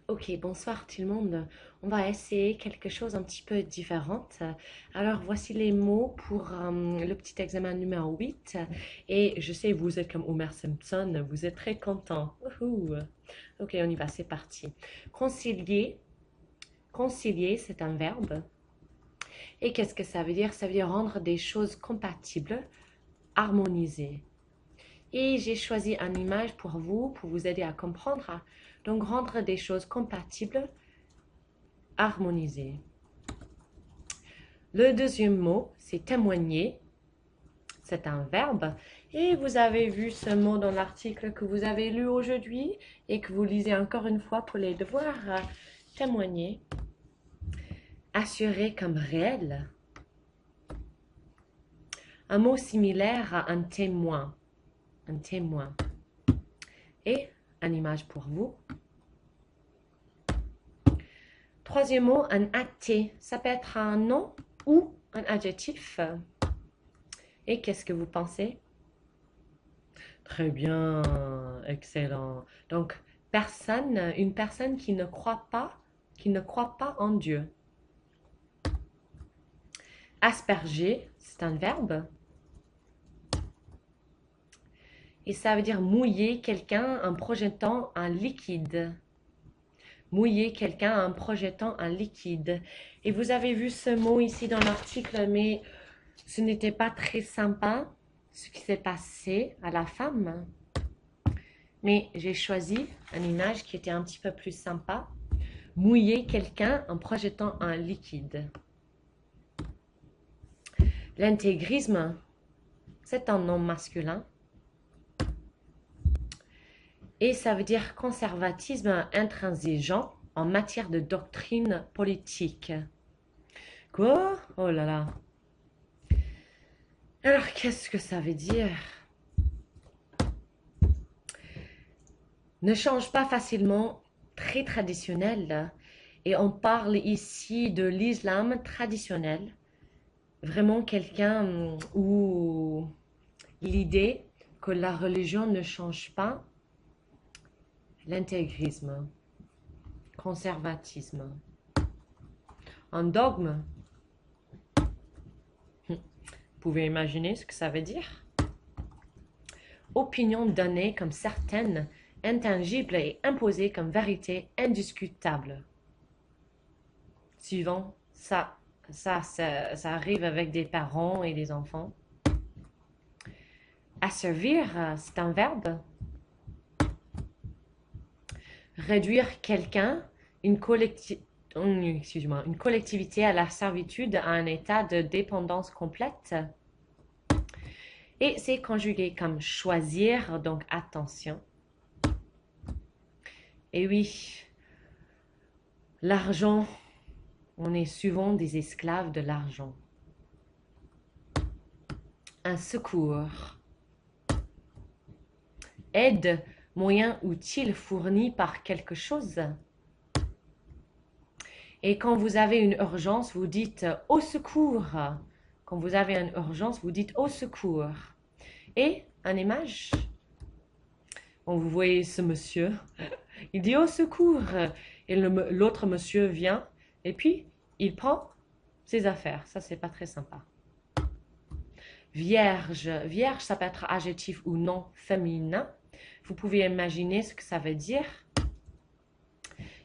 Ok, bonsoir tout le monde. On va essayer quelque chose un petit peu différent. Alors, voici les mots pour le petit examen numéro 8. Et je sais, vous êtes comme Homer Simpson, vous êtes très content. Wouhou. Ok, on y va, c'est parti. Concilier. Concilier, c'est un verbe. Et qu'est-ce que ça veut dire? Ça veut dire rendre des choses compatibles, harmoniser. Et j'ai choisi une image pour vous aider à comprendre. Donc, rendre des choses compatibles, harmoniser. Le deuxième mot, c'est témoigner. C'est un verbe. Et vous avez vu ce mot dans l'article que vous avez lu aujourd'hui et que vous lisez encore une fois pour les devoirs. Témoigner. Assurer comme réel. Un mot similaire à un témoin. Un témoin. Et une image pour vous. Troisième mot, un athée. Ça peut être un nom ou un adjectif. Et qu'est-ce que vous pensez? Très bien, excellent. Donc, une personne qui ne croit pas en Dieu. Asperger, c'est un verbe. Et ça veut dire mouiller quelqu'un en projetant un liquide. Mouiller quelqu'un en projetant un liquide. Et vous avez vu ce mot ici dans l'article, mais ce n'était pas très sympa ce qui s'est passé à la femme. Mais j'ai choisi une image qui était un petit peu plus sympa. Mouiller quelqu'un en projetant un liquide. L'intégrisme, c'est un nom masculin. Et ça veut dire conservatisme intransigeant en matière de doctrine politique. Quoi? Oh là là. Alors, qu'est-ce que ça veut dire? Ne change pas facilement, très traditionnel. Et on parle ici de l'islam traditionnel. Vraiment quelqu'un où l'idée que la religion ne change pas, l'intégrisme, conservatisme, un dogme. Vous pouvez imaginer ce que ça veut dire? Opinion donnée comme certaine, intangible et imposée comme vérité indiscutable. Suivant, ça arrive avec des parents et des enfants. Asservir, c'est un verbe. Réduire quelqu'un, une collectivité à la servitude, à un état de dépendance complète. Et c'est conjugué comme choisir, donc attention. Et oui, l'argent, on est souvent des esclaves de l'argent. Un secours. Aide, moyen utile fourni par quelque chose. Et quand vous avez une urgence, vous dites au secours. Quand vous avez une urgence, vous dites au secours. Et une image. Bon, vous voyez ce monsieur. Il dit au secours. Et l'autre monsieur vient. Et puis, il prend ses affaires. Ça, c'est pas très sympa. Vierge. Vierge, ça peut être adjectif ou nom féminin. Vous pouvez imaginer ce que ça veut dire.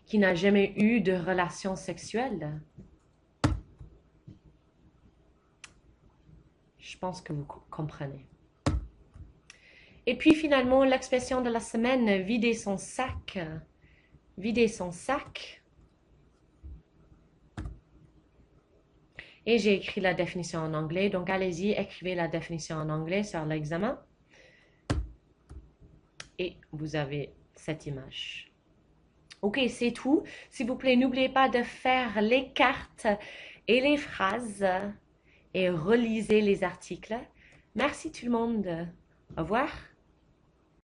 Qui n'a jamais eu de relation sexuelle. Je pense que vous comprenez. Et puis finalement, l'expression de la semaine, vider son sac. Vider son sac. Et j'ai écrit la définition en anglais, donc allez-y, écrivez la définition en anglais sur l'examen. Et vous avez cette image. Ok, c'est tout. S'il vous plaît, n'oubliez pas de faire les cartes et les phrases et relisez les articles. Merci tout le monde. Au revoir.